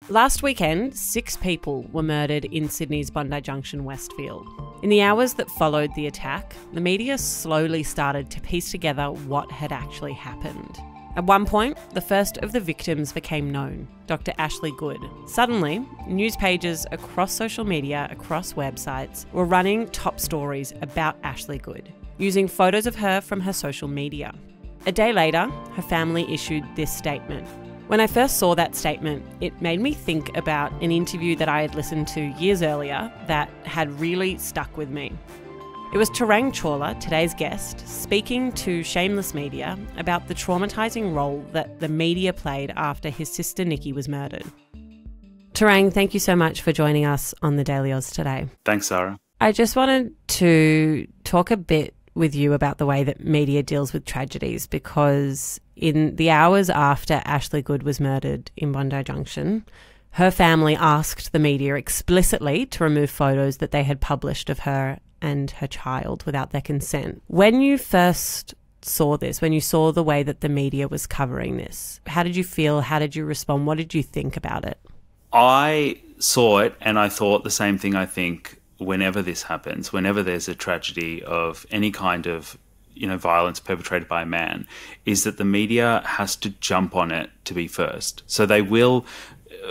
Last weekend, 6 people were murdered in Sydney's Bondi Junction, Westfield. In the hours that followed the attack, the media slowly started to piece together what had actually happened. At one point, the first of the victims became known, Dr. Ashley Good. Suddenly, news pages across social media, across websites, were running top stories about Ashley Good, using photos of her from her social media. A day later, her family issued this statement. When I first saw that statement, it made me think about an interview that I had listened to years earlier that had really stuck with me. It was Tarang Chawla, today's guest, speaking to Shameless Media about the traumatising role that the media played after his sister Nikki was murdered. Tarang, thank you so much for joining us on the Daily Aus today. Thanks, Sarah. I just wanted to talk a bit with you about the way that media deals with tragedies, because in the hours after Ashley Good was murdered in Bondi Junction, her family asked the media explicitly to remove photos that they had published of her and her child without their consent. When you first saw this, when you saw the way that the media was covering this, how did you feel? How did you respond? What did you think about it? I saw it and I thought the same thing. I think whenever this happens, whenever there's a tragedy of any kind of, violence perpetrated by a man, is that the media has to jump on it to be first. So they will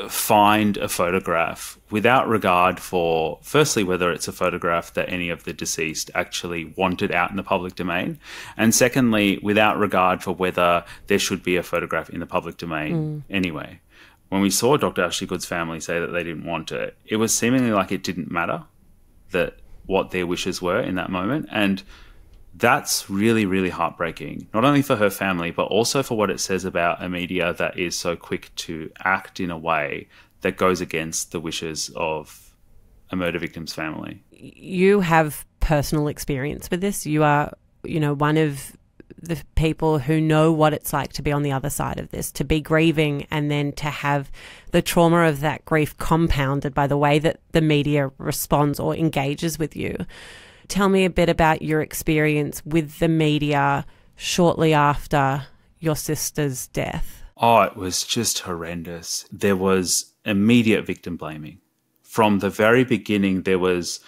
find a photograph without regard for, firstly, whether it's a photograph that any of the deceased actually wanted out in the public domain, and secondly, without regard for whether there should be a photograph in the public domain anyway. When we saw Dr. Ashley Good's family say that they didn't want it, it was seemingly like it didn't matter that what their wishes were in that moment. And that's really, really heartbreaking, not only for her family, but also for what it says about a media that is so quick to act in a way that goes against the wishes of a murder victim's family. You have personal experience with this. You are, one of the people who know what it's like to be on the other side of this, to be grieving and then to have the trauma of that grief compounded by the way that the media responds or engages with you. Tell me a bit about your experience with the media shortly after your sister's death. Oh, it was just horrendous. There was immediate victim blaming. From the very beginning, there was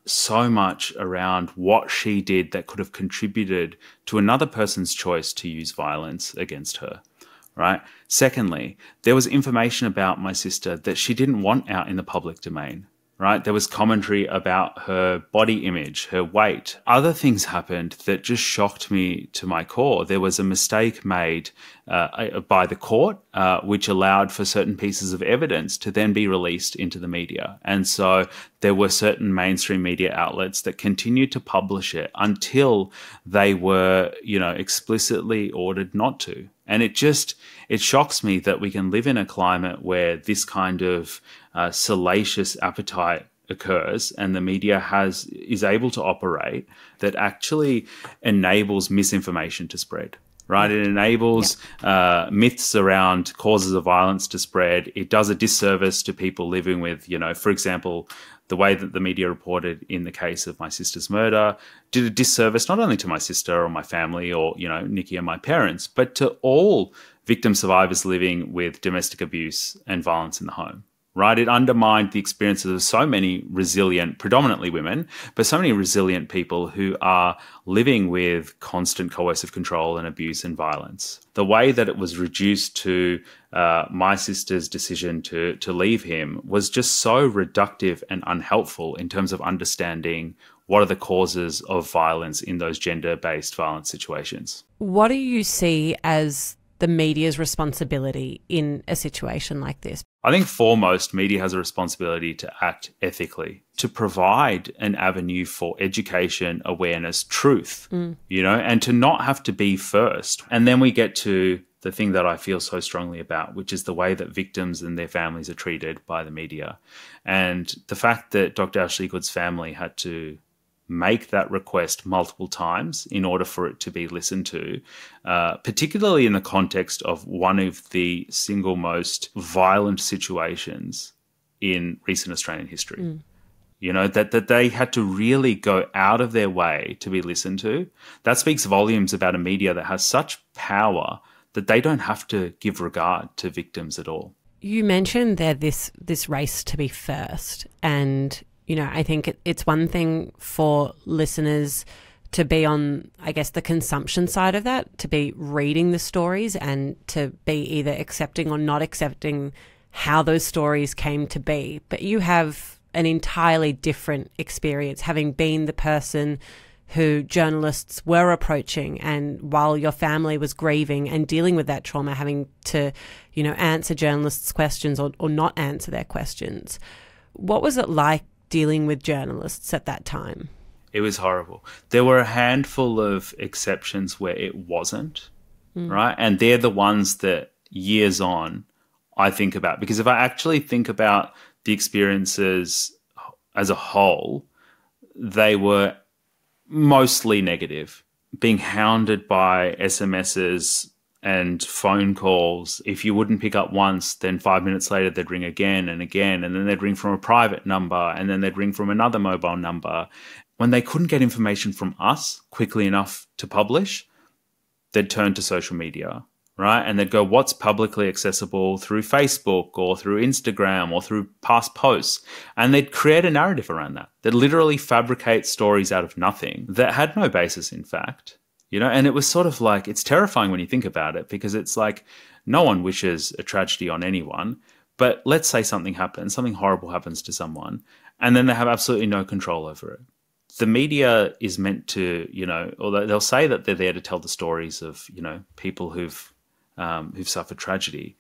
so much around what she did that could have contributed to another person's choice to use violence against her, right? Secondly, there was information about my sister that she didn't want out in the public domain, right? There was commentary about her body image, her weight. Other things happened that just shocked me to my core. There was a mistake made by the court, which allowed for certain pieces of evidence to then be released into the media. And so there were certain mainstream media outlets that continued to publish it until they were, explicitly ordered not to. And it shocks me that we can live in a climate where this kind of salacious appetite occurs and the media is able to operate that actually enables misinformation to spread, right? It enables myths around causes of violence to spread. It does a disservice to people living with, for example, the way that the media reported in the case of my sister's murder did a disservice not only to my sister or my family or, Nikki and my parents, but to all victim survivors living with domestic abuse and violence in the home, right? It undermined the experiences of so many resilient, predominantly women, but so many resilient people who are living with constant coercive control and abuse and violence. The way that it was reduced to my sister's decision to leave him was just so reductive and unhelpful in terms of understanding what are the causes of violence in those gender-based violence situations. What do you see as the media's responsibility in a situation like this? I think foremost, media has a responsibility to act ethically, to provide an avenue for education, awareness, truth, and to not have to be first. And then we get to the thing that I feel so strongly about, which is the way that victims and their families are treated by the media. And the fact that Dr. Ashley Good's family had to make that request multiple times in order for it to be listened to, particularly in the context of one of the single most violent situations in recent Australian history. That they had to really go out of their way to be listened to. That speaks volumes about a media that has such power that they don't have to give regard to victims at all. You mentioned there this race to be first, and I think it's one thing for listeners to be on, I guess, the consumption side of that, to be reading the stories and to be either accepting or not accepting how those stories came to be. But you have an entirely different experience, having been the person who journalists were approaching, and while your family was grieving and dealing with that trauma, having to, answer journalists' questions or not answer their questions. What was it like dealing with journalists at that time? It was horrible. There were a handful of exceptions where it wasn't, right? And they're the ones that years on I think about. Because if I actually think about the experiences as a whole, they were mostly negative. Being hounded by SMSs and phone calls. If you wouldn't pick up once, then 5 minutes later they'd ring again and again, and then they'd ring from a private number, and then they'd ring from another mobile number. When they couldn't get information from us quickly enough to publish, they'd turn to social media, right? And they'd go, what's publicly accessible through Facebook or through Instagram or through past posts? And they'd create a narrative around that. They'd literally fabricate stories out of nothing that had no basis in fact, and it was sort of like, it's terrifying when you think about it, because it's like no one wishes a tragedy on anyone, but let's say something happens, something horrible happens to someone, and then they have absolutely no control over it. The media is meant to, although they'll say that they're there to tell the stories of, people who've suffered tragedy,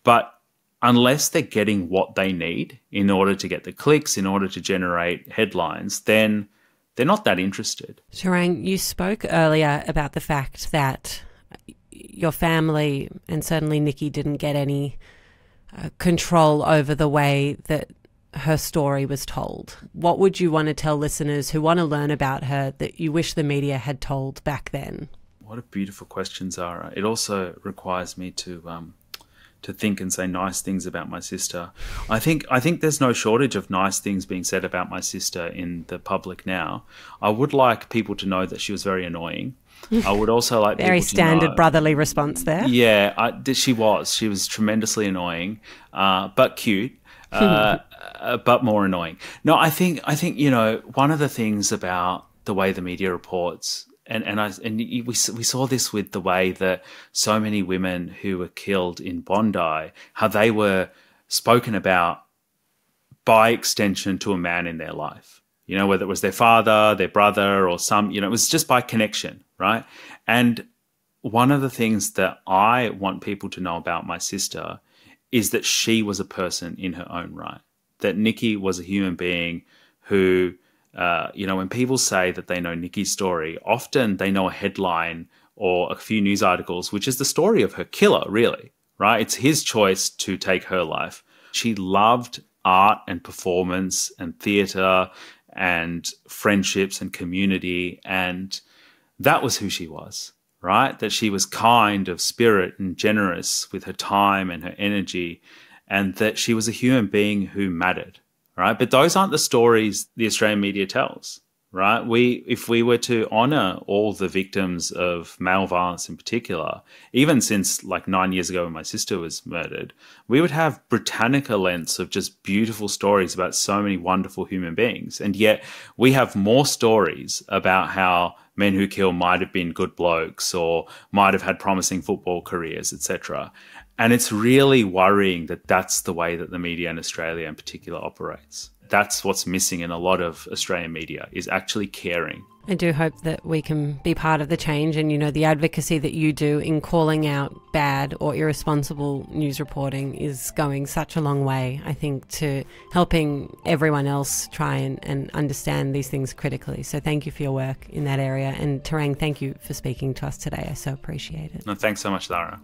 but unless they're getting what they need in order to get the clicks, in order to generate headlines, then they're not that interested. Tarang, you spoke earlier about the fact that your family and certainly Nikki didn't get any control over the way that her story was told. What would you want to tell listeners who want to learn about her that you wish the media had told back then? What a beautiful question, Zara. It also requires me to think and say nice things about my sister. I think there's no shortage of nice things being said about my sister in the public now. I would like people to know that she was very annoying. I would also like very people to standard know, brotherly response there. Yeah, she was tremendously annoying, but cute. But more annoying. No, I think one of the things about the way the media reports, and we saw this with the way that so many women who were killed in Bondi, how they were spoken about by extension to a man in their life. Whether it was their father, their brother, or it was just by connection, right? And one of the things that I want people to know about my sister is that she was a person in her own right. That Nikki was a human being who, when people say that they know Nikki's story, often they know a headline or a few news articles, which is the story of her killer, really, right? It's his choice to take her life. She loved art and performance and theatre and friendships and community, and that was who she was. Right? That she was kind of spirit and generous with her time and her energy, and that she was a human being who mattered, right? But those aren't the stories the Australian media tells, right? If we were to honour all the victims of male violence in particular, even since like 9 years ago when my sister was murdered, we would have Britannica lengths of just beautiful stories about so many wonderful human beings. And yet we have more stories about how men who kill might have been good blokes or might have had promising football careers, etc. And it's really worrying that that's the way that the media in Australia in particular operates. That's what's missing in a lot of Australian media, is actually caring. I do hope that we can be part of the change, and the advocacy that you do in calling out bad or irresponsible news reporting is going such a long way, I think, to helping everyone else try and understand these things critically. So thank you for your work in that area. And Tarang, thank you for speaking to us today. I so appreciate it. No, thanks so much, Lara.